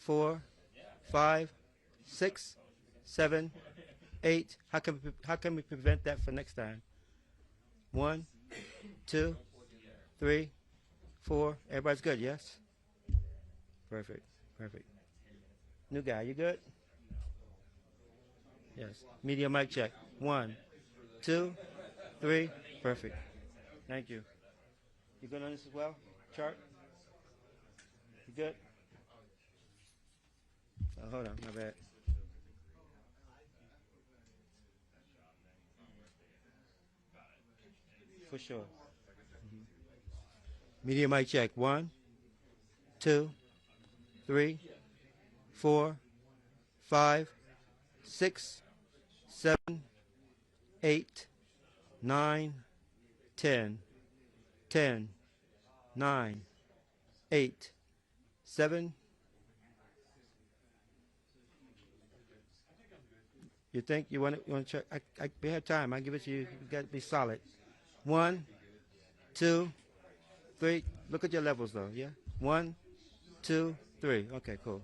4, 5, 6, 7, 8. How can we prevent that for next time? 1, 2, 3, 4. Everybody's good, yes? Perfect. Perfect. New guy, you good? Yes. Media mic check. 1, 2, 3. Perfect. Thank you. You good on this as well? Chart? You good? Oh, hold on, my bad. For sure. Media mic check. 1, 2, 3, 4, 5, 6, 7, 8, 9, 10, 10, 9, 8, 7. You think you want to check? We have time. I give it to you. You got to be solid. 1, 2, 3. Look at your levels though. Yeah. 1, 2, 3. Okay, cool.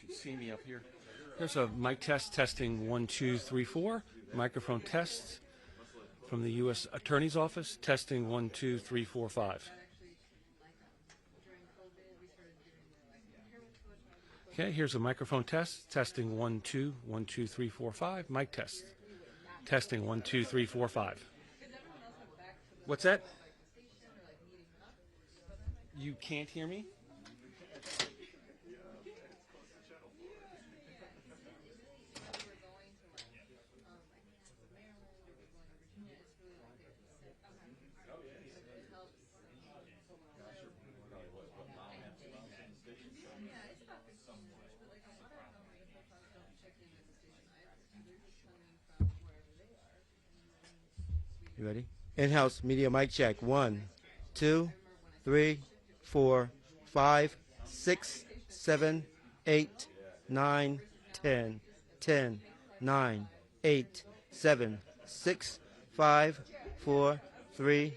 See me up here. There's a mic test testing 1, 2, 3, 4. Microphone test from the U.S. Attorney's Office testing 1, 2, 3, 4, 5. Okay, here's a microphone test testing 1, 2, 1, 2, 3, 4, 5. Mic test testing 1, 2, 3, 4, 5. What's that? You can't hear me? You ready? In-house media mic check. 1, 2, 3, 4, 5, 6, 7, 8, 9, 10, 10, 9, 8, 7, 6, 5, 4, 3,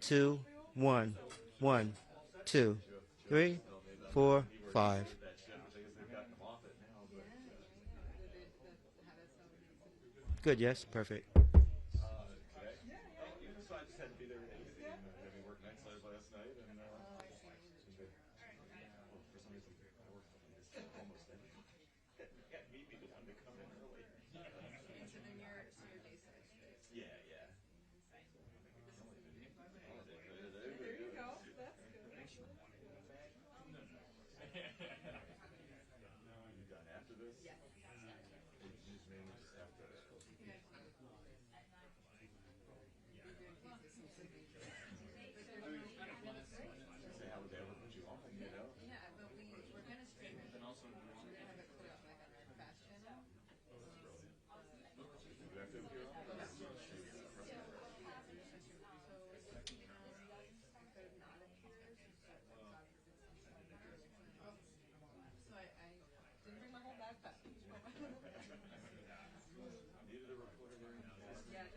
2, 1, 1, 2, 3, 4, 5. Good, yes, perfect. Needed a reporter there. Yeah.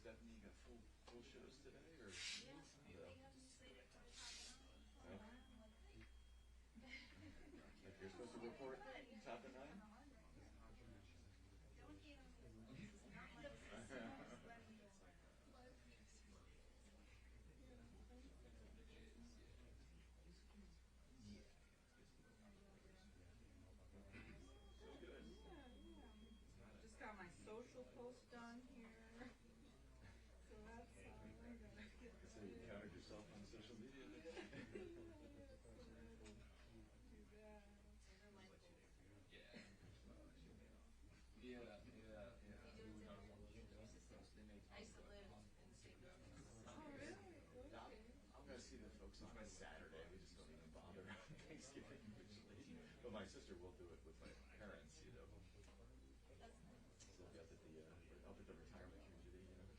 Stephanie, you got full shows today, or? Like you're supposed to report top of 9? Just got my social post done here. So that's I'm gonna get So you counted yourself on social media? I used to live in St. Louis. Oh, really? I'm going to see the folks on Saturday. We just don't even bother on Thanksgiving usually. But my sister will do it with my parents, you know. So we'll be up at the retirement community, you know.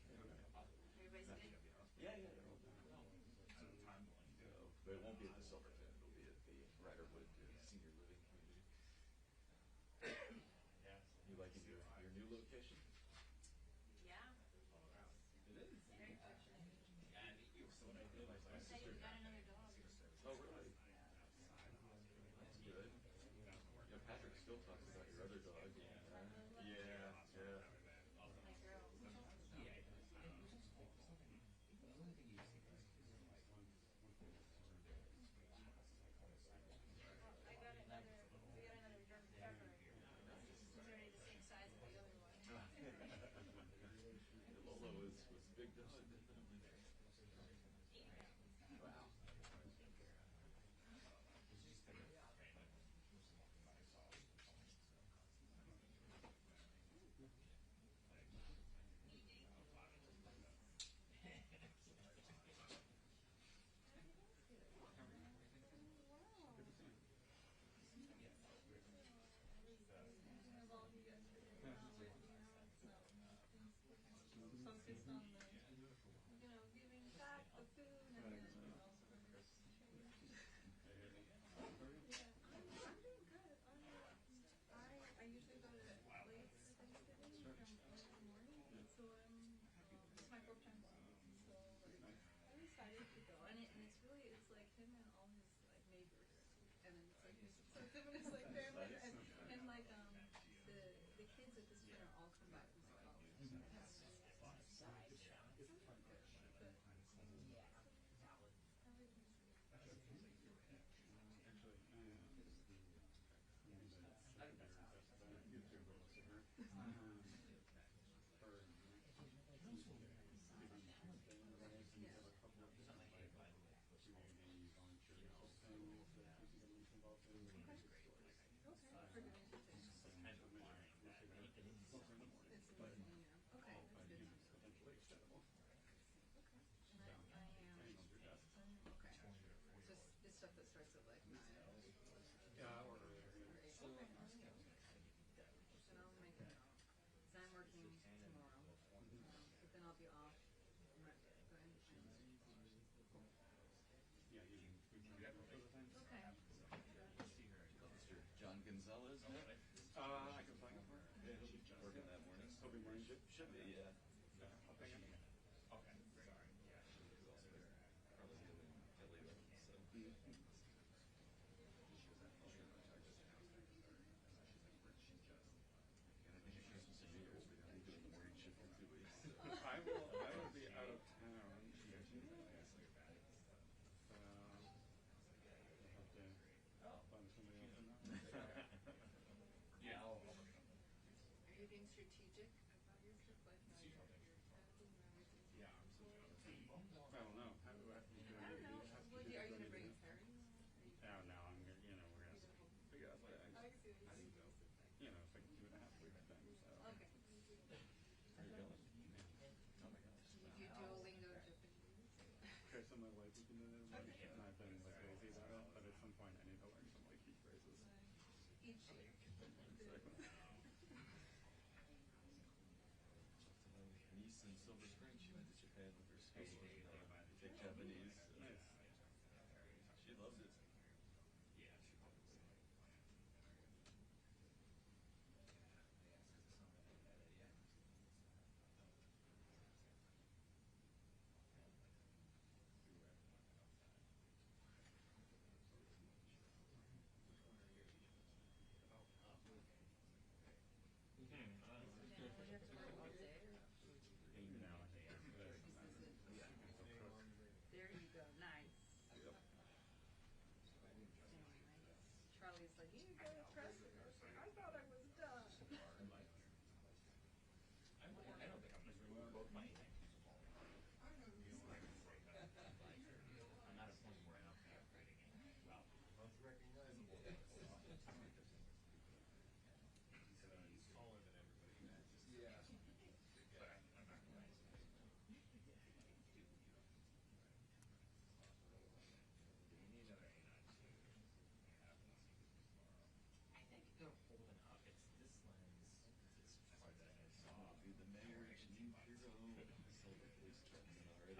Everybody's good? Yeah, they're all doing well. But it won't be at the Silverton. It'll be at the Riderwood Senior Living Community. You liking your new location? Yeah. It is. Very fortunate. My Say sister. you got another dog. Oh, really? That's good. Yeah, Patrick still talks about your other dog. Yeah. My girl. I got another German Shepherd. She's already the same size as the other one. Lola was a big dog, definitely. Wow. Focused on the, giving back the food and then also I'm doing good. I usually go to late for Thanksgiving from early in the morning, so it's my 4th time going. So I'm excited to go, and it's like him and all his like neighbors, and then it's like his like family, and like the kids at this point are all come back from college. It's super good. for doing two things. Okay, that's good. And I am. Okay. Just it's stuff that starts at like 9. Yeah, or earlier. Okay. Then I'll make a note. So I'm working tomorrow, but then I'll be off. I'm not going to China. Yeah, we can do that for the time. Okay. Mr. John Gonzalez, no? I can find it for it. Yeah, he'll be working that morning. He'll be morning. Should be, yeah. I'll ping him. Okay, sorry. Yeah, he's also probably doing Philly, so. And I think if Christmas and New Year's, we're gonna be doing the morning shift in 2 weeks. So. I will be out of town. I'll have to find somebody else now. Yeah. Are you being strategic about your trip? Like how you're packing and everything? Yeah, absolutely. I don't know. How do I have to do I don't know. Well, are you gonna bring a ferry? Oh, no, I'm gonna, we're gonna figure out that. I see what you mean. It's like a 2.5 week thing, so. Okay. Where are you going? Oh my gosh. Do you Duolingo Japanese? Okay, some of my life we can do this, and I've been like lazy about it, but at some point I need to learn some like key phrases. Each year. Niece in Silver Spring, she went to Japan with her school and big Japanese. Nice. She loves it. You have to work all day. There you go. Nice. Yep. Charlie's like, you go to press it. I thought I was done. I don't think I'm just removing both my hands. I'm not a point where I'm well, both recognizable. He's taller than everybody. Yeah. But I'm not going to. I think they're holding up. It's this lens. This part that I saw. Dude, the mayor, Jeanine Pirro, sold the police trucks already.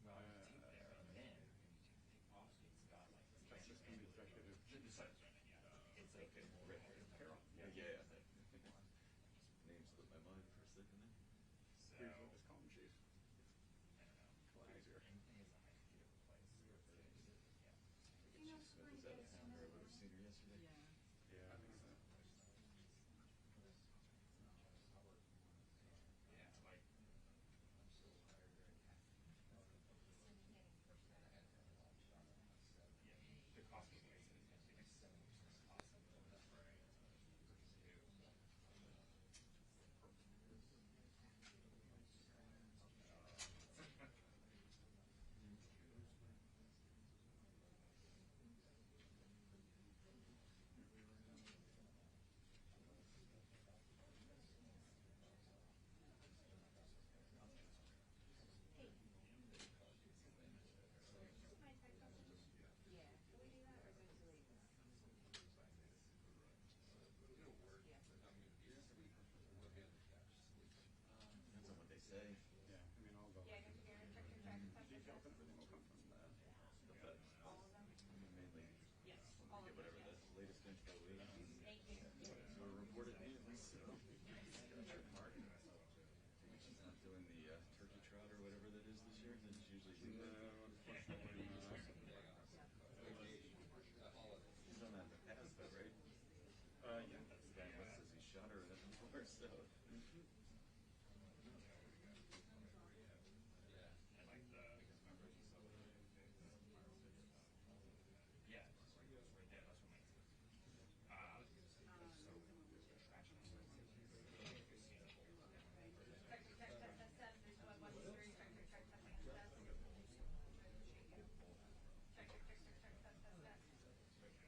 Well, there, and then it's got like this Assistant executive. It's like a red apparel. Yeah. Name slipped my mind for a second there. So Here's what just call him chief. A lot easier. Smith was out of town or over senior yesterday. Yeah. Yeah, I think so. Yeah, like the cost of waste is going to be like 7% cost of the Yeah. Can we do that or is it too late? Depends on what they say. Yeah, I mean, all the details and everything will come from the Fed. I mean, mainly, Yes. when we get whatever the latest info is. Thank you. So reported news. So she's not doing the turkey trot or whatever that is this year. That is usually No, unfortunately not. He's done that in the past, though, right? Yeah. That's the guy who says he shot her at the before, so. Yeah, it's right there. That's what my. So traction.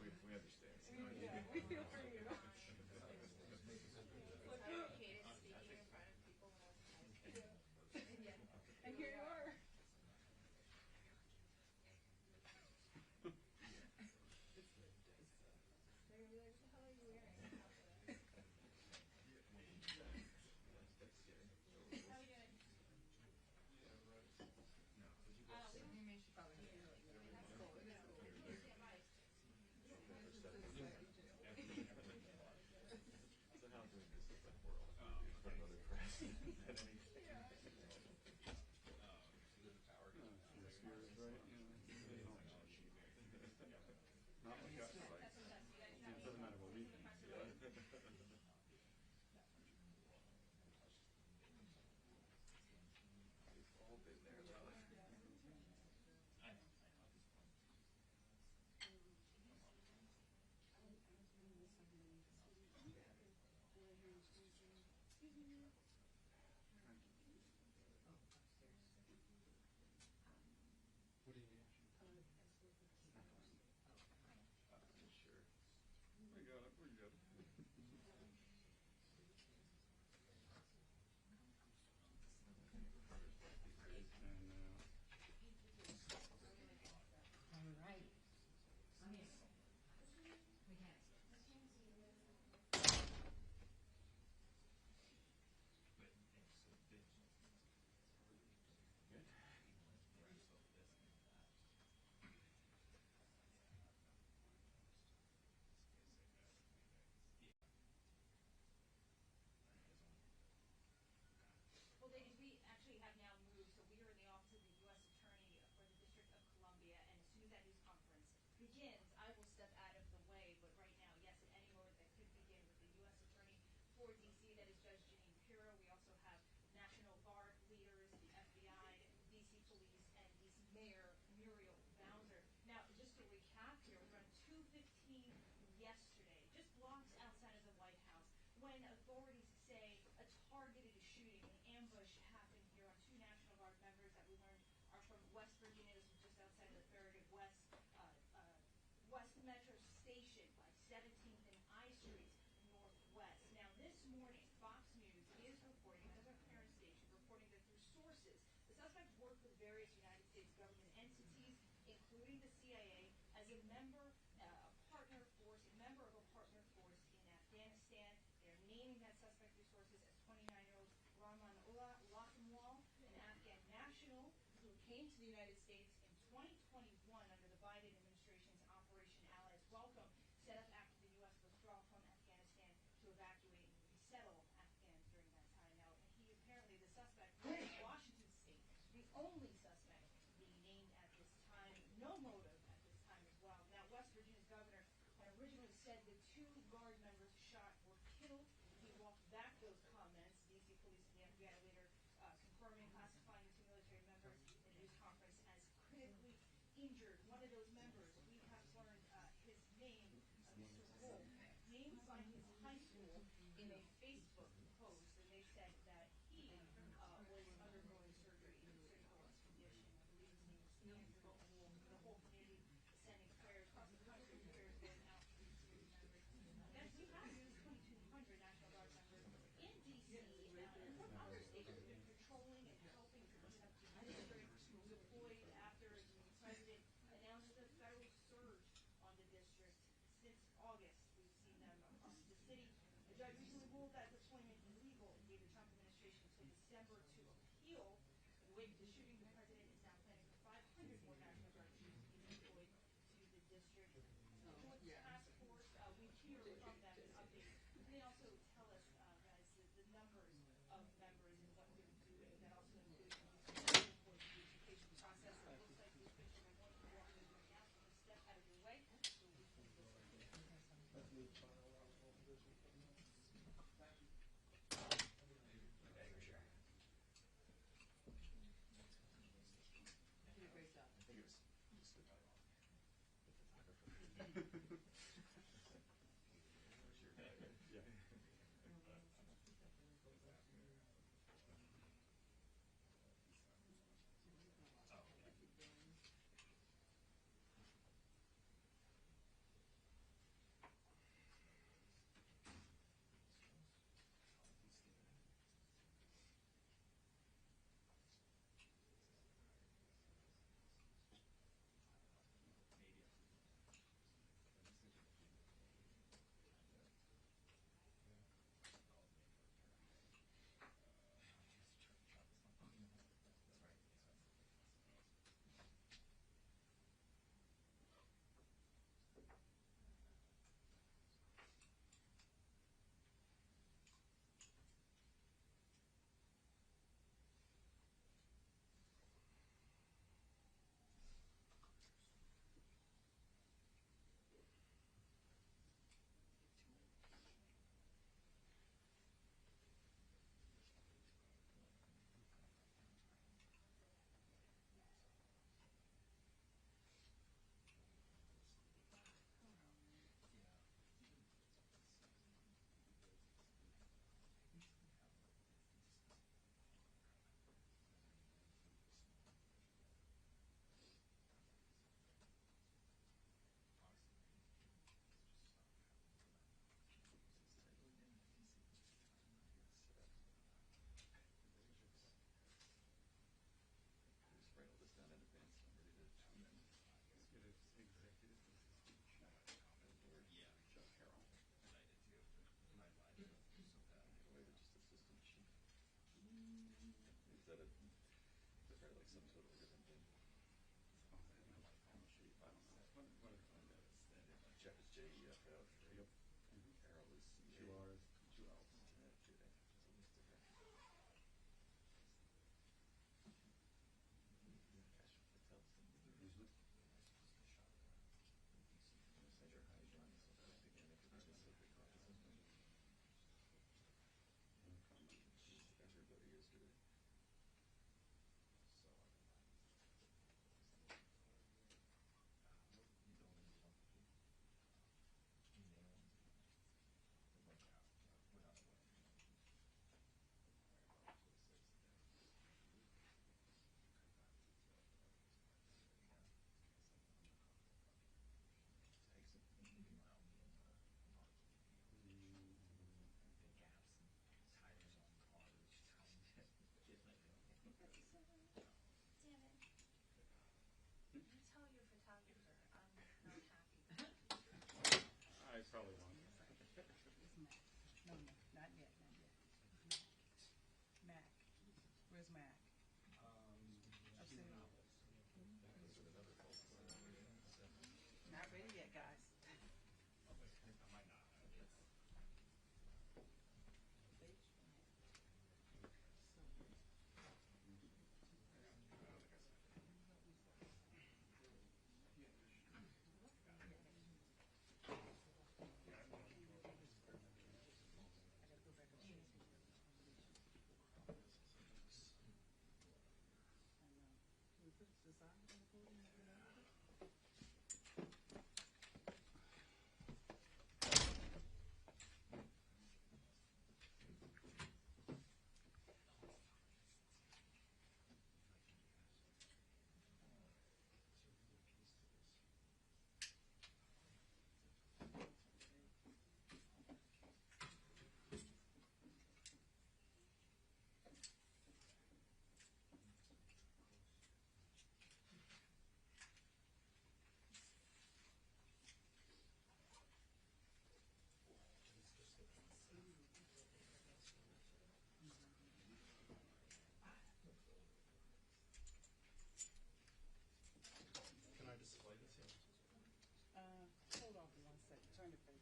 We understand. Yeah, we feel for you. And here you are. They're gonna be like, what the hell are you wearing? How are we doing? Somehow doing this is like world in front of other press than anything. Not like us, like, it doesn't matter what we think. We've all been there though. What do you need? Sure. We got it, we're good. And, All right. We can. Well, ladies, we actually have now moved, so we are in the office of the U.S. Attorney for the District of Columbia, and as soon as that news conference begins, I will step out of the way, but right now, yes, at any moment that could begin with the U.S. Attorney for D.C., that is Judge Jeanine Pirro. We also have National Guard leaders, the FBI, D.C. Police, and D.C. Mayor Muriel Bowser. Now, just to recap here, around 2:15 yesterday, just blocks outside of the White House, when authorities say a targeted shooting, an ambush happened here on two National Guard members that we learned are from West Virginia. This was just outside of the Farragut West Metro Station, like 17th and I Street Northwest. Now, this morning, Fox News is reporting, as our parent station, reporting that through sources, the suspect worked with various United States government entities, including the CIA, as a member, a partner force, a member of a partner force in Afghanistan. They're naming that suspect resources as 29-year-old Rahmanullah Lakhamwal, an Afghan national who came to the United States in 2021 under the Biden administration's Operation Allies Welcome, set up after the U.S. withdrawal from Afghanistan to evacuate and resettle Afghans during that time. Now, he apparently, the suspect, was in Washington State, the only suspect being named at this time. No motive at this time as well. Now, West Virginia's governor had originally said the two Guard members shot were killed. He walked back those comments. D.C. Police and the FBI later confirming, classifying the two military members in a news conference as critically injured. One of those members, we have learned his name, Mr. Wolf, named by his high school in a Facebook post, and they said that he was undergoing surgery in a critical condition. I believe his name was Andrew Wolf. The whole community sending prayers across the country, prayers going out to these three members. Next, we have news 2,200 National Guard members in D.C. and from other states who have been patrolling and helping to clean up the district, deployed after the president announced a federal surge on the district. Since August, we've seen them across the city. The judge recently ruled that deployment illegal and gave the Trump administration until December to appeal. In the wake of the shooting, the president is now planning for 500 more National Guard troops to be deployed to the district. The Joint Task Force, we hear from them an update. And they also tell us, guys, the numbers of members and what they're doing. That also includes the education process. It looks like the officials are going to walk in right now. So let's step out of your way so we can listen. You did a great job. I think it was just the photographer. Sure. Yeah. it, guys. Can I display this here? Hold on for 1 second. Turn the page.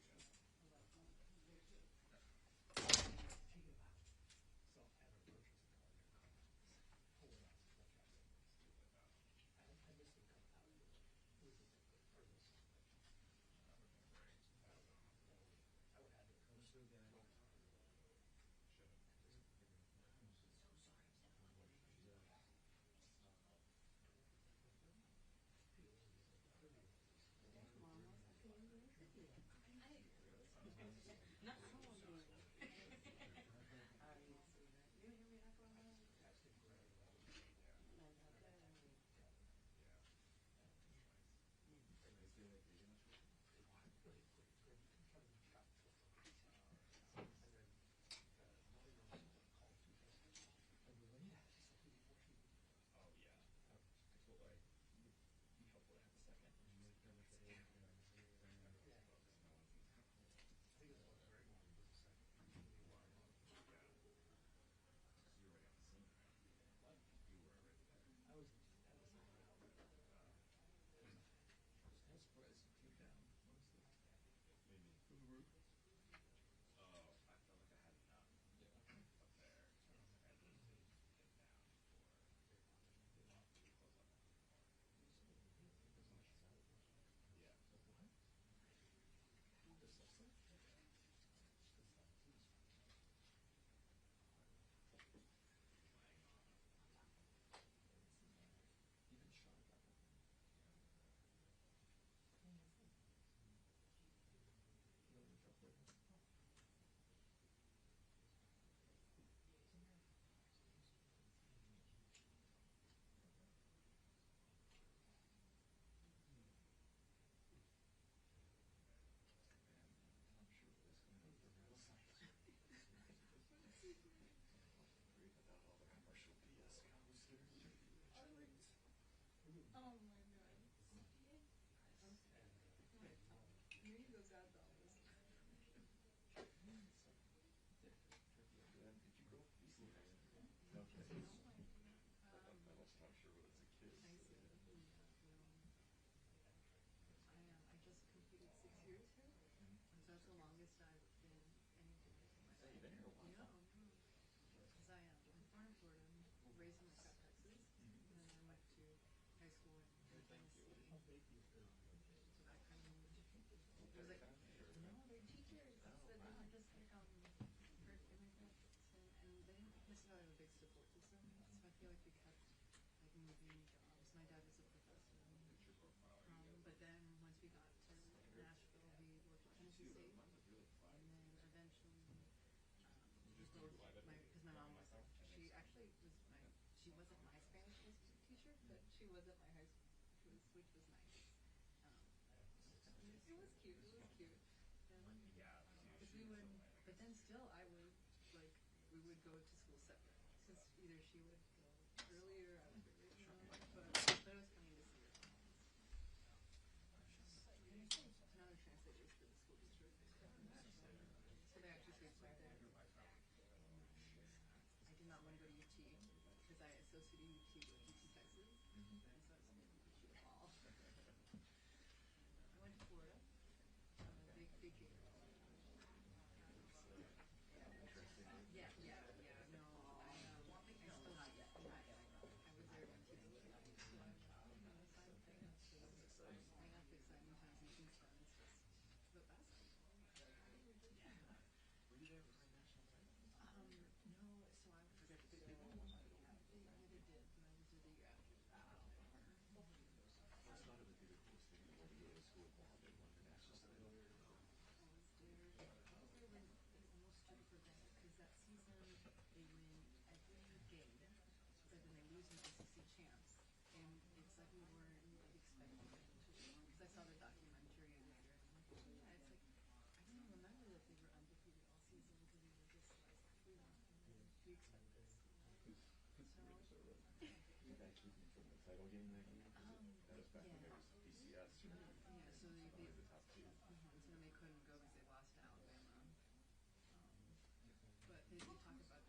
Oh my god. Here you go, $5. I'm sure when it's a kid. I see. I just completed 6 years here, and so that's the longest I've been anywhere in my life. You've been here a while. Yeah, because I'm from Florida, I'm raised in West Texas, and then I went to high school in Tennessee. So I kind of moved. It was like, no, they're teachers. That they were just like for immigrants, and they didn't necessarily have a big support system. So I feel like we kept like moving jobs. My dad was a professor. But then once we got to Nashville, we worked at Tennessee State, and then eventually, because my mom was, she actually was she wasn't my Spanish teacher, but she was at my high school, which was nice. It was cute. It was cute. Because we would, but then still, I would we would go to school separate. Since either she would go earlier, I would go later. But it was funny to see her. Another translator for the school district. So they actually switched my dad. I did not want to go to UT because I associated UT with UT Texas. And so I was going to UT all. I went to Florida. that kid from the title game that game? That was back when there was BCS. Right? Yeah, so Only the top two. so then they couldn't go because they lost to Alabama. But they talk about that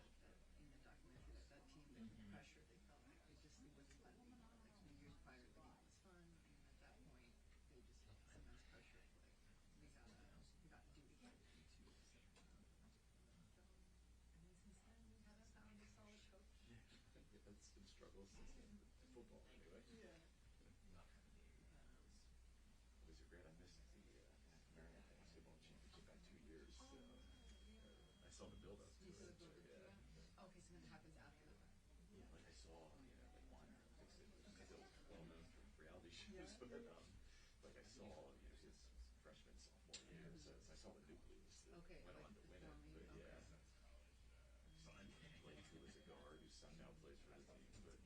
in the documentary that team, the pressure they felt like it wasn't letting like the years prior the game was fun, and at that point they just felt this immense pressure of like we gotta do it again in 2 years. And then since then we haven't found a solid coach. Yeah, that's been struggles since football anyway. Yeah. Was it great? I missed the American basketball championship by 2 years. So I saw the build up to You saw it. the build-up to Yeah. it? Okay, so then it happens after the fact. Yeah, like I saw, like Winer fix it, which is still well known for reality shows, Yeah, but yeah. like I saw, his freshman, sophomore year, so I saw the nucleus that Okay, went like on to the win it. forming, But okay. yeah, son played, who was a guard, whose son now plays for the team. But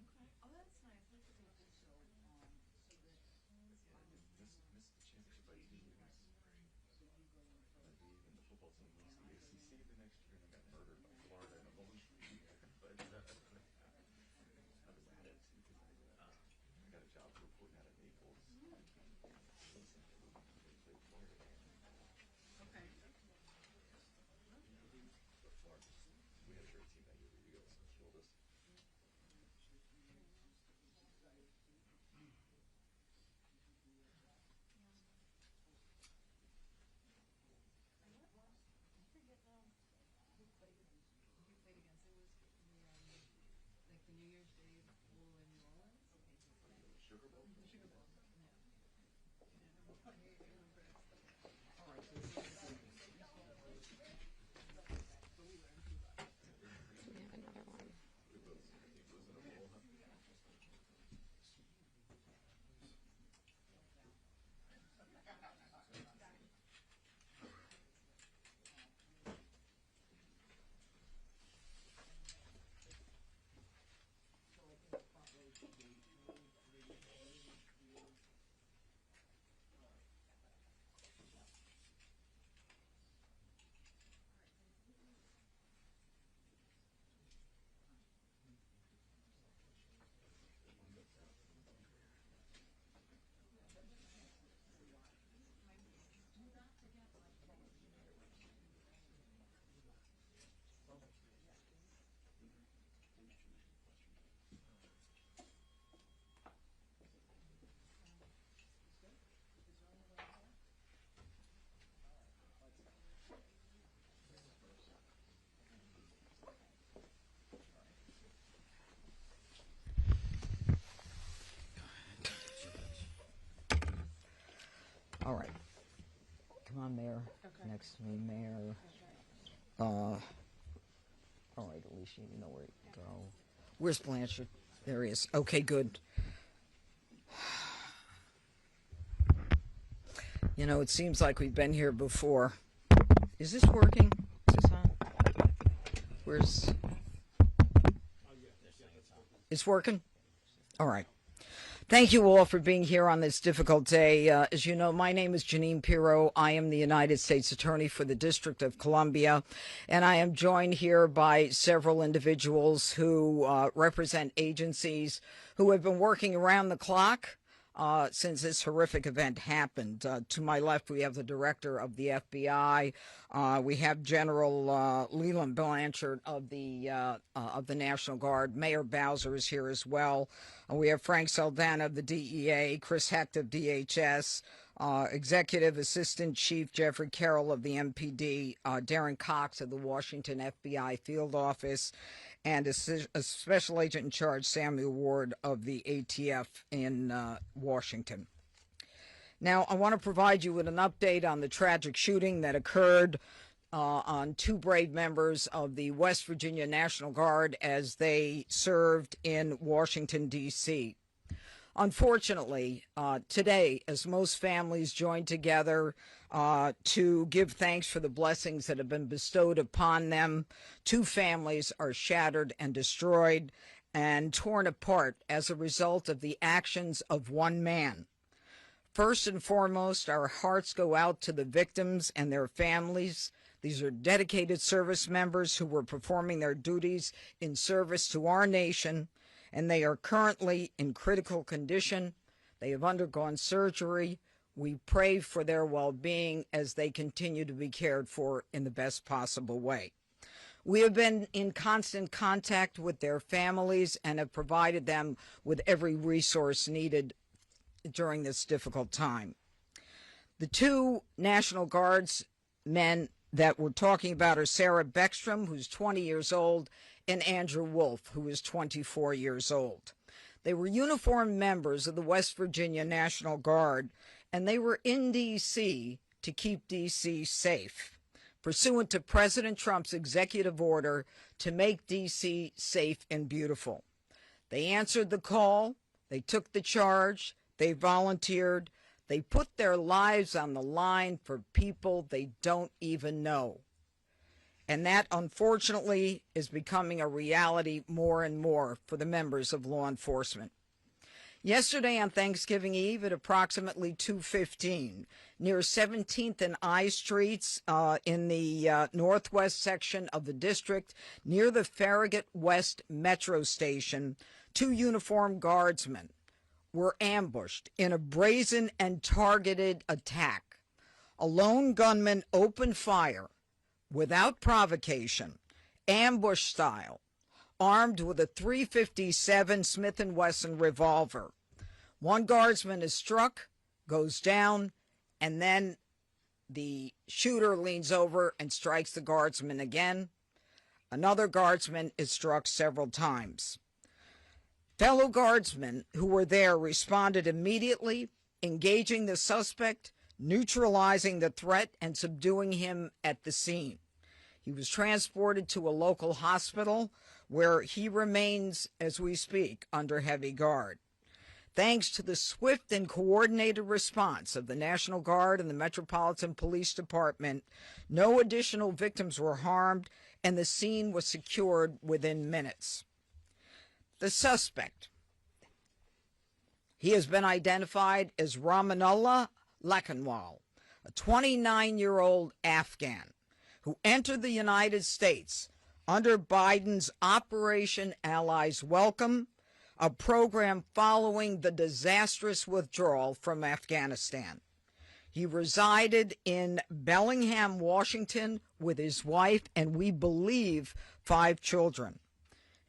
Oh, that's nice. That's a good show. yeah, missed the championship by 2 years. I leave, and the football team wins the ACC the next year, and I got murdered by Florida in a bowl game. But I was at it too, because I got a job reporting out of Naples. They played Florida. Okay. But Florida, we had a great team that year. We almost killed us. Who played against it? Was the like the New Year's Day Bowl in New Orleans? Sugar Bowl? The Sugar Bowl. Yeah. We have another one. We both think was in a bowl, huh? All right. Come on, Mayor. Okay. Next to me, Mayor. All right, Alicia, you know where to go. Where's Blanchard? There he is. Okay, good. You know, it seems like we've been here before. Is this working? Is this on? Where's... It's working? All right. Thank you all for being here on this difficult day. As you know, my name is Jeanine Pirro. I am the United States Attorney for the District of Columbia, and I am joined here by several individuals who represent agencies who have been working around the clock since this horrific event happened. To my left, we have the director of the FBI. We have General Leland Blanchard of the National Guard. Mayor Bowser is here as well. We have Frank Saldana of the DEA, Chris Hecht of DHS, Executive Assistant Chief Jeffrey Carroll of the MPD, Darren Cox of the Washington FBI Field Office, and a Special Agent in Charge, Samuel Ward of the ATF in Washington. Now, I want to provide you with an update on the tragic shooting that occurred on two brave members of the West Virginia National Guard as they served in Washington, D.C. Unfortunately, today, as most families join together to give thanks for the blessings that have been bestowed upon them, two families are shattered and destroyed and torn apart as a result of the actions of one man. First and foremost, our hearts go out to the victims and their families. These are dedicated service members who were performing their duties in service to our nation and they are currently in critical condition. They have undergone surgery. We pray for their well-being as they continue to be cared for in the best possible way. We have been in constant contact with their families and have provided them with every resource needed during this difficult time. The two National Guardsmen that we're talking about are Sarah Beckstrom, who's 20 years old, and Andrew Wolf, who is 24 years old. They were uniformed members of the West Virginia National Guard, and they were in D.C. to keep D.C. safe, pursuant to President Trump's executive order to make D.C. safe and beautiful. They answered the call, they took the charge, they volunteered, they put their lives on the line for people they don't even know. And that, unfortunately, is becoming a reality more and more for the members of law enforcement. Yesterday on Thanksgiving Eve at approximately 2:15, near 17th and I Streets in the northwest section of the district, near the Farragut West Metro Station, two uniformed guardsmen were ambushed in a brazen and targeted attack. A lone gunman opened fire without provocation, ambush style, armed with a .357 Smith & Wesson revolver. One guardsman is struck, goes down, and then the shooter leans over and strikes the guardsman again. Another guardsman is struck several times. Fellow guardsmen who were there responded immediately, engaging the suspect, neutralizing the threat, and subduing him at the scene. He was transported to a local hospital where he remains, as we speak, under heavy guard. Thanks to the swift and coordinated response of the National Guard and the Metropolitan Police Department, no additional victims were harmed, and the scene was secured within minutes. The suspect, he has been identified as Ramanullah Lakanwal, a 29-year-old Afghan who entered the United States under Biden's Operation Allies Welcome, a program following the disastrous withdrawal from Afghanistan. He resided in Bellingham, Washington, with his wife and, we believe, 5 children.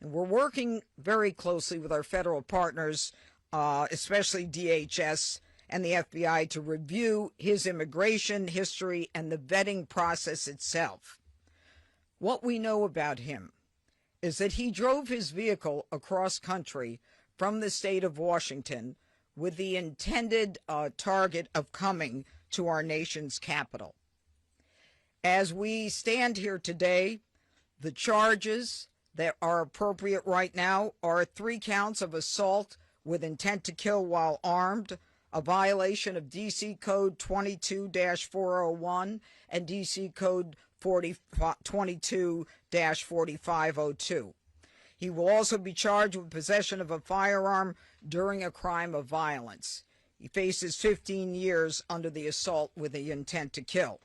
And we're working very closely with our federal partners, especially DHS and the FBI, to review his immigration history and the vetting process itself. What we know about him is that he drove his vehicle across country from the state of Washington with the intended target of coming to our nation's capital. As we stand here today, the charges that are appropriate right now are 3 counts of assault with intent to kill while armed, a violation of D.C. Code 22-401 and D.C. Code 22-4502. He will also be charged with possession of a firearm during a crime of violence. He faces 15 years under the assault with the intent to kill.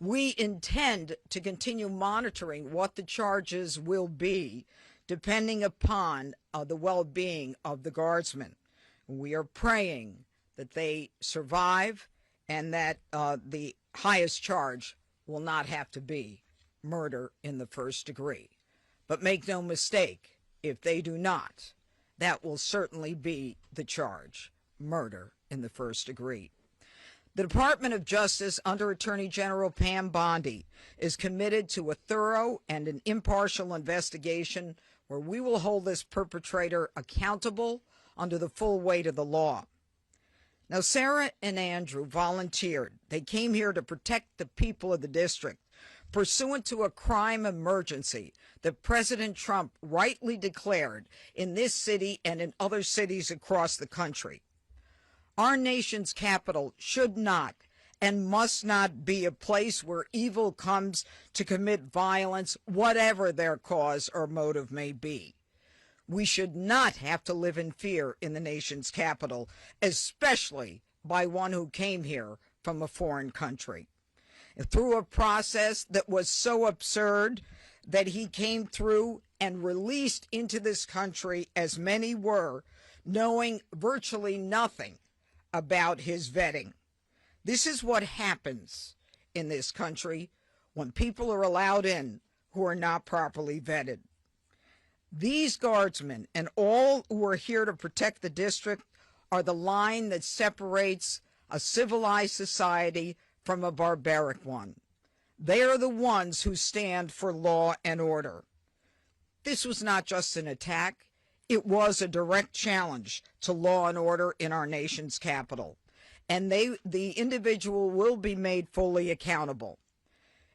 We intend to continue monitoring what the charges will be, depending upon the well-being of the guardsmen. We are praying that they survive and that the highest charge will not have to be murder in the first degree. But make no mistake, if they do not, that will certainly be the charge, murder in the first degree. The Department of Justice, under Attorney General Pam Bondi, is committed to a thorough and an impartial investigation where we will hold this perpetrator accountable under the full weight of the law. Now, Sarah and Andrew volunteered. They came here to protect the people of the district, pursuant to a crime emergency that President Trump rightly declared in this city and in other cities across the country. Our nation's capital should not and must not be a place where evil comes to commit violence, whatever their cause or motive may be. We should not have to live in fear in the nation's capital, especially by one who came here from a foreign country. Through a process that was so absurd that he came through and released into this country, as many were, knowing virtually nothing about his vetting. This is what happens in this country when people are allowed in who are not properly vetted. These guardsmen and all who are here to protect the district are the line that separates a civilized society from a barbaric one. They are the ones who stand for law and order. This was not just an attack. It was a direct challenge to law and order in our nation's capital. And the individual will be made fully accountable.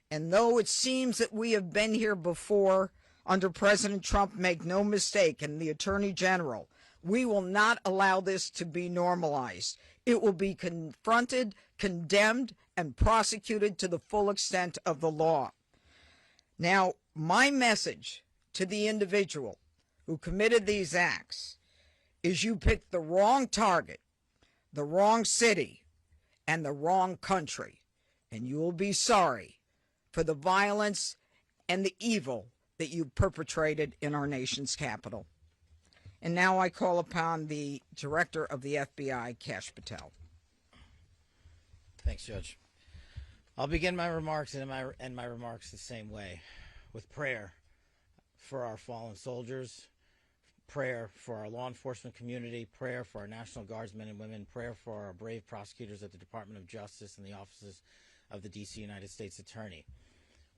And though it seems that we have been here before under President Trump, make no mistake, and the Attorney General, we will not allow this to be normalized. It will be confronted, condemned, and prosecuted to the full extent of the law. Now, my message to the individual who committed these acts is you picked the wrong target, the wrong city, and the wrong country, and you will be sorry for the violence and the evil that you perpetrated in our nation's capital. And now I call upon the Director of the FBI, Kash Patel. Thanks, Judge. I'll begin my remarks and end my remarks the same way, with prayer for our fallen soldiers, prayer for our law enforcement community, prayer for our National Guardsmen and women, prayer for our brave prosecutors at the Department of Justice and the offices of the D.C. United States Attorney.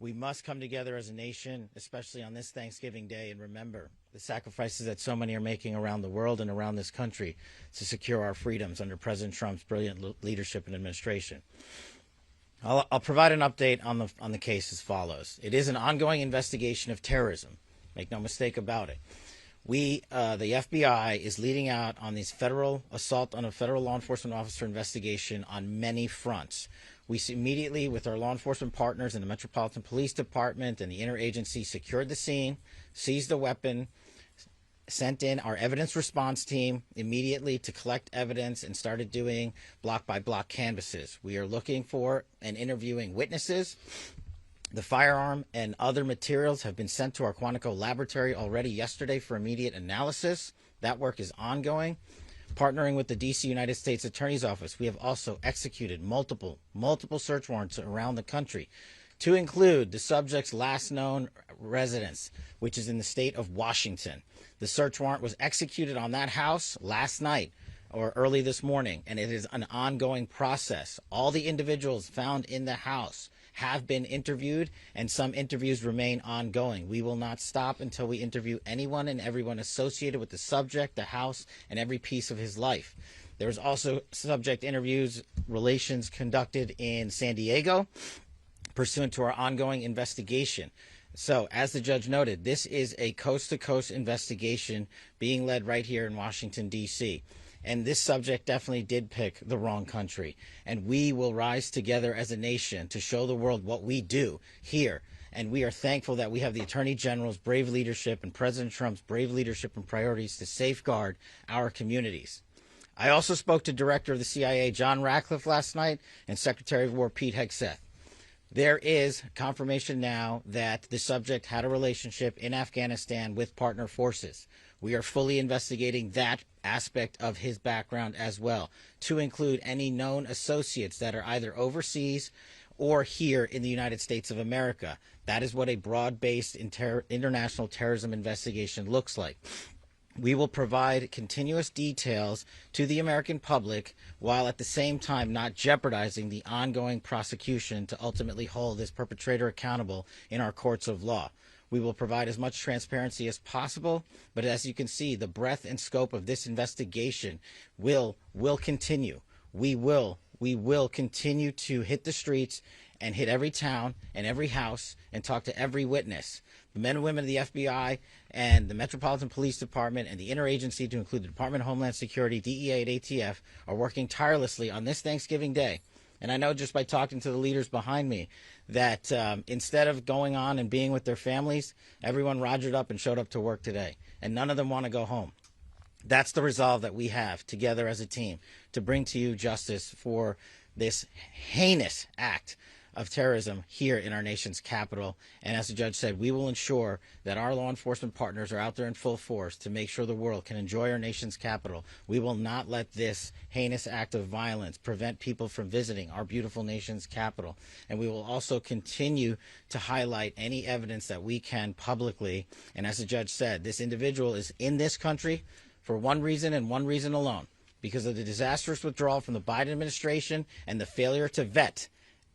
We must come together as a nation, especially on this Thanksgiving Day, and remember the sacrifices that so many are making around the world and around this country to secure our freedoms under President Trump's brilliant leadership and administration. I'll provide an update on the case as follows. It is an ongoing investigation of terrorism. Make no mistake about it. The FBI is leading out on these federal assault on a federal law enforcement officer investigation on many fronts. We immediately, with our law enforcement partners in the Metropolitan Police Department and the interagency, secured the scene, seized the weapon, sent in our evidence response team immediately to collect evidence, and started doing block-by-block canvasses. We are looking for and interviewing witnesses. The firearm and other materials have been sent to our Quantico laboratory already yesterday for immediate analysis. That work is ongoing. Partnering with the D.C. United States Attorney's Office, we have also executed multiple search warrants around the country to include the subject's last known residence, which is in the state of Washington. The search warrant was executed on that house last night or early this morning, and it is an ongoing process. All the individuals found in the house have been interviewed, and some interviews remain ongoing. We will not stop until we interview anyone and everyone associated with the subject, the house, and every piece of his life. There's also subject interviews relations conducted in San Diego pursuant to our ongoing investigation. So, as the judge noted, this is a coast-to-coast investigation being led right here in Washington, D.C., and this subject definitely did pick the wrong country. And we will rise together as a nation to show the world what we do here. And we are thankful that we have the Attorney General's brave leadership and President Trump's brave leadership and priorities to safeguard our communities. I also spoke to Director of the CIA, John Ratcliffe, last night, and Secretary of War, Pete Hegseth. There is confirmation now that the subject had a relationship in Afghanistan with partner forces. We are fully investigating that aspect of his background as well, to include any known associates that are either overseas or here in the United States of America. That is what a broad-based international terrorism investigation looks like. We will provide continuous details to the American public while at the same time not jeopardizing the ongoing prosecution to ultimately hold this perpetrator accountable in our courts of law. We will provide as much transparency as possible, but as you can see, the breadth and scope of this investigation will continue. We will continue to hit the streets and hit every town and every house and talk to every witness. The men and women of the FBI and the Metropolitan Police Department and the interagency, to include the Department of Homeland Security, DEA, and ATF, are working tirelessly on this Thanksgiving Day. And I know just by talking to the leaders behind me that instead of going on and being with their families, everyone rogered up and showed up to work today. And none of them want to go home. That's the resolve that we have together as a team to bring to you justice for this heinous act of terrorism here in our nation's capital. And as the judge said, we will ensure that our law enforcement partners are out there in full force to make sure the world can enjoy our nation's capital. We will not let this heinous act of violence prevent people from visiting our beautiful nation's capital. And we will also continue to highlight any evidence that we can publicly. And as the judge said, this individual is in this country for one reason and one reason alone: because of the disastrous withdrawal from the Biden administration and the failure to vet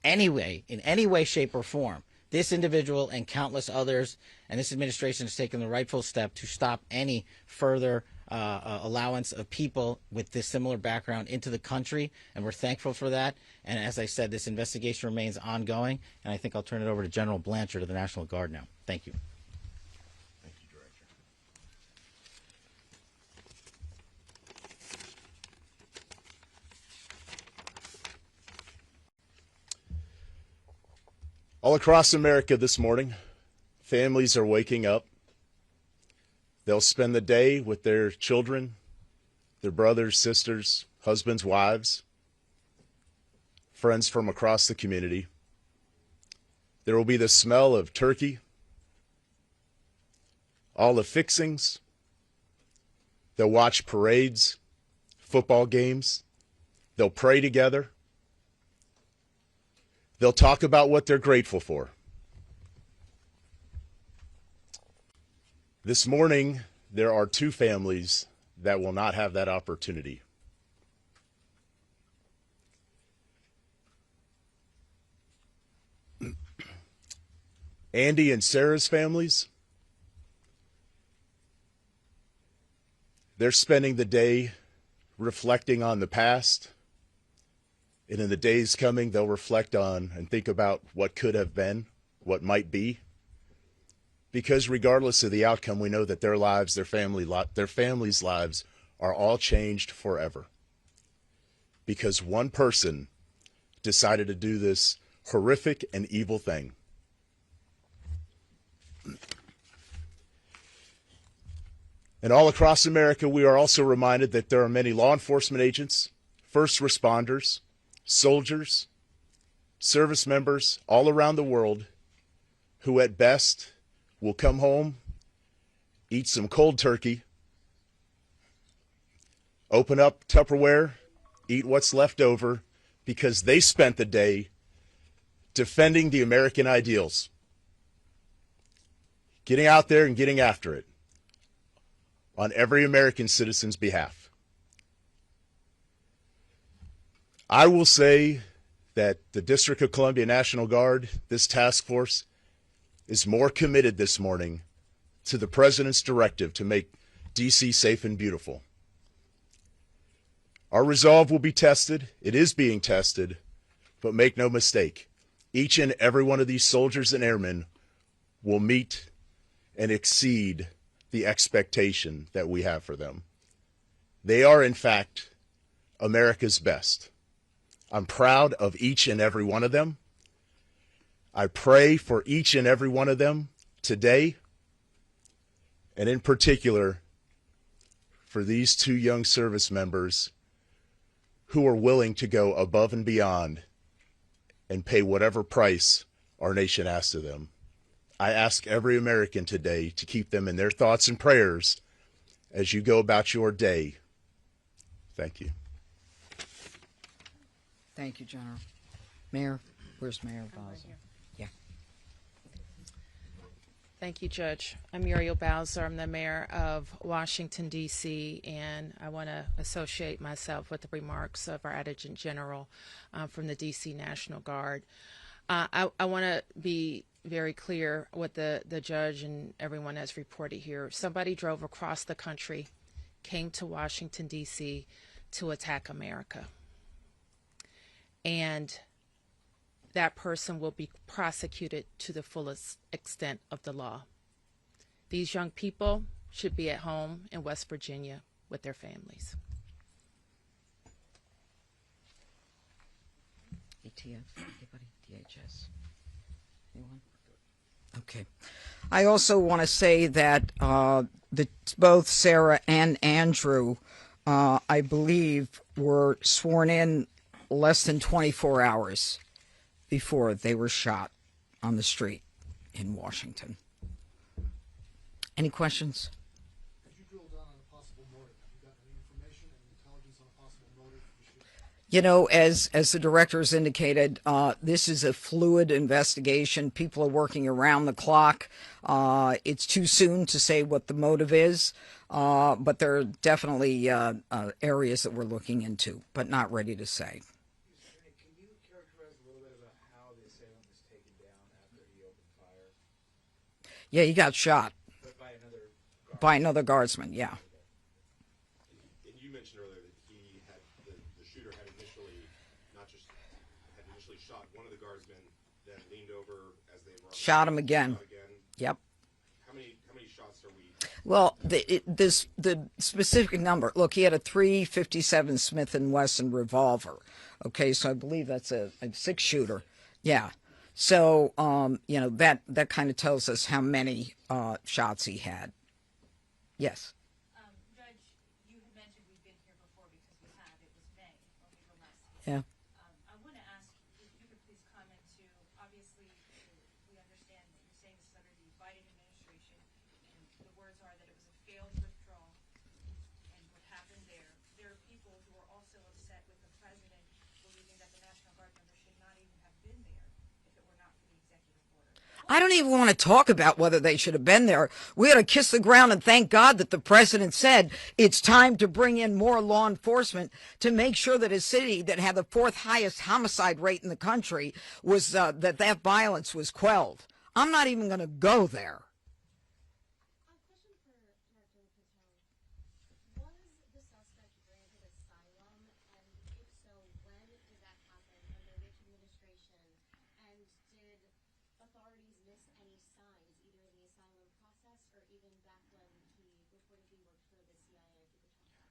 anyway, in any way, shape, or form, this individual and countless others. And this administration has taken the rightful step to stop any further allowance of people with this similar background into the country, and we're thankful for that. And as I said, this investigation remains ongoing, and I think I'll turn it over to General Blanchard of the National Guard now. Thank you. Thank you, Director. All across America this morning, families are waking up. They'll spend the day with their children, their brothers, sisters, husbands, wives, friends from across the community. There will be the smell of turkey, all the fixings. They'll watch parades, football games. They'll pray together. They'll talk about what they're grateful for. This morning, there are two families that will not have that opportunity. Andy and Sarah's families, they're spending the day reflecting on the past. And in the days coming, they'll reflect on and think about what could have been, what might be. Because regardless of the outcome, we know that their lives, their families' lives are all changed forever. Because one person decided to do this horrific and evil thing. And all across America, we are also reminded that there are many law enforcement agents, first responders, soldiers, service members all around the world who at best will come home, eat some cold turkey, open up Tupperware, eat what's left over, because they spent the day defending the American ideals, getting out there and getting after it on every American citizen's behalf. I will say that the District of Columbia National Guard, this task force, is more committed this morning to the President's directive to make D.C. safe and beautiful. Our resolve will be tested. It is being tested. But make no mistake, each and every one of these soldiers and airmen will meet and exceed the expectation that we have for them. They are, in fact, America's best. I'm proud of each and every one of them. I pray for each and every one of them today, and in particular for these two young service members who are willing to go above and beyond and pay whatever price our nation asks of them. I ask every American today to keep them in their thoughts and prayers as you go about your day. Thank you. Thank you, General. Mayor, where's Mayor Bowser? Yeah. Thank you, Judge. I'm Muriel Bowser. I'm the mayor of Washington, D.C., and I want to associate myself with the remarks of our Adjutant General from the D.C. National Guard. I want to be very clear what the judge and everyone has reported here. Somebody drove across the country, came to Washington, D.C. to attack America. And that person will be prosecuted to the fullest extent of the law. These young people should be at home in West Virginia with their families. ATF, anybody? DHS? Anyone? Okay. I also want to say that both Sarah and Andrew, I believe, were sworn in less than 24 hours before they were shot on the street in Washington. Any questions? Could you drill down on a possible motive? Have you got any information and intelligence on a possible motive for the shooting? You know, as the directors indicated, this is a fluid investigation. People are working around the clock. It's too soon to say what the motive is, but there are definitely areas that we're looking into, but not ready to say. Can you characterize a little bit about how the assailant was taken down after he opened fire? Yeah, he got shot But by another guard. by another guardsman, yeah. And you mentioned earlier that he had the shooter had initially shot one of the guardsmen, then leaned over as they were Shot him again. Yep. How many shots are we? Well, the specific number. Look, he had a .357 Smith & Wesson revolver. Okay, so I believe that's a six-shooter. Yeah. So you know, that kind of tells us how many shots he had. Yes. Judge, you had mentioned we've been here before because we have. It was May when we were last Yeah. here. I want to ask if you could please comment to, obviously, we understand that you're saying this is under the Biden administration, and the words are that it was a failed withdrawal, and what happened there. There are people who are also upset with the president believing that the National Guard members should not even have been there if it were not for the executive order. I don't even want to talk about whether they should have been there. We ought to kiss the ground and thank God that the president said it's time to bring in more law enforcement to make sure that a city that had the fourth highest homicide rate in the country was that violence was quelled. I'm not even going to go there. A question for Director Patel. Was the suspect granted asylum, and if so, when did that happen, under which administration, and did authorities miss any signs, either in the asylum process or even back when he reportedly worked for the CIA? If you could talk about that.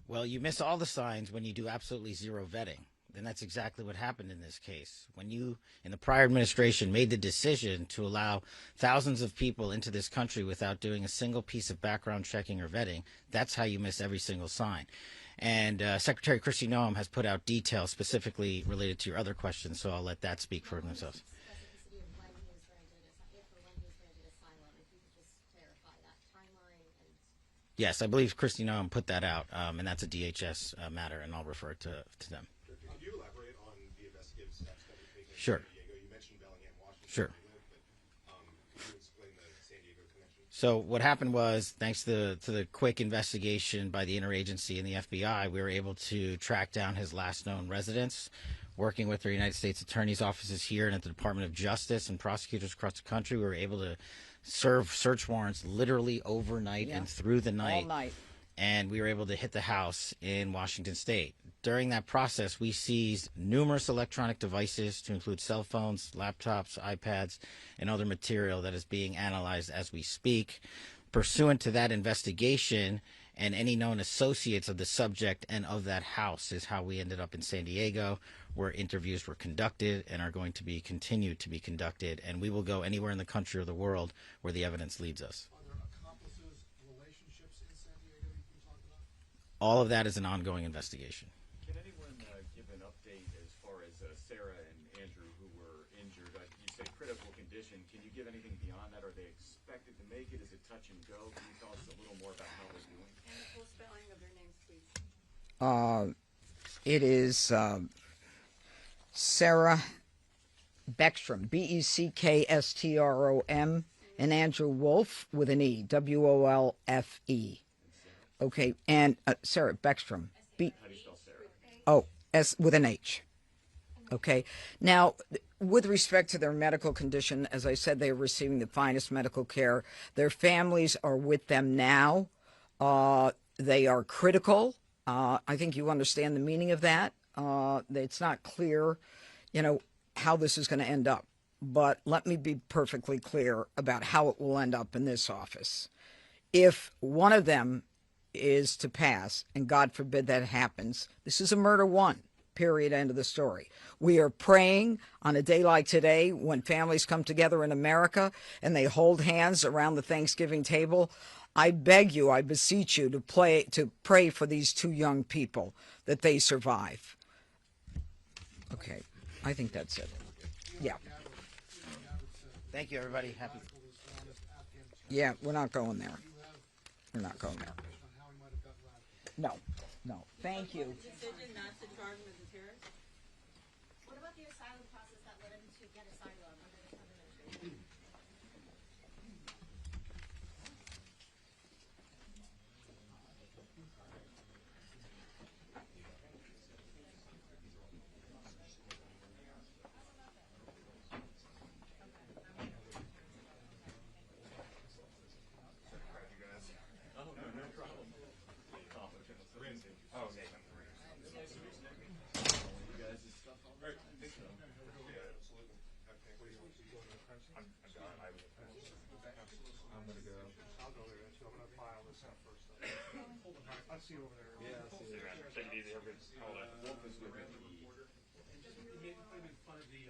Well, you miss all the signs when you do absolutely zero vetting. And that's exactly what happened in this case. When you, in the prior administration, made the decision to allow thousands of people into this country without doing a single piece of background checking or vetting, that's how you miss every single sign. And Secretary Kristi Noem has put out details specifically related to your other questions, so I'll let that speak for themselves. Specificity of when he was granted, if or when he was granted asylum, if you could just clarify that timeline and... Yes, I believe Kristi Noem put that out, and that's a DHS matter, and I'll refer it to them. Could you elaborate on the investigative steps that were taken Sure. in San Diego? You mentioned Bellingham, Washington. Sure. But could you explain the San Diego connection? So what happened was, thanks to the quick investigation by the interagency and the FBI, we were able to track down his last known residence, working with the United States Attorney's offices here and at the Department of Justice and prosecutors across the country. We were able to serve search warrants literally overnight and through the night. All night. And we were able to hit the house in Washington State. During that process, we seized numerous electronic devices to include cell phones, laptops, iPads, and other material that is being analyzed as we speak. Pursuant to that investigation and any known associates of the subject and of that house is how we ended up in San Diego, where interviews were conducted and are going to be continued to be conducted. And we will go anywhere in the country or the world where the evidence leads us. Are there accomplices, relationships in San Diego you can talk about? All of that is an ongoing investigation. Can anyone give an update as far as Sarah and Andrew, who were injured? You say critical condition. Can you give anything beyond that? Are they expected to make it? Is it touch and go? Can you tell us a little more about how they're doing? And the full spelling of their names, please. It is Sarah Beckstrom, Beckstrom, and Andrew Wolfe with an E, Wolfe. Okay, and Sarah Beckstrom, How do you spell Sarah? Oh, S with an H. Okay. Now, with respect to their medical condition, as I said, they are receiving the finest medical care. Their families are with them now. They are critical. I think you understand the meaning of that. It's not clear, how this is going to end up. But let me be perfectly clear about how it will end up in this office. If one of them is to pass, and God forbid that happens, this is a murder one, period, end of the story. We are praying on a day like today when families come together in America and they hold hands around the Thanksgiving table. I beg you, I beseech you to pray for these two young people that they survive. Okay, I think that's it. Yeah. Thank you, everybody. Happy. Yeah, we're not going there. We're not going there. No, no. Thank you. Decision not to charge him as a terrorist? What about the asylum process that led him to get asylum under the Trump administration? I'll see you over there. Yeah, I'll see you. Take it easy. Everybody. Wolf is with me. You made fun of the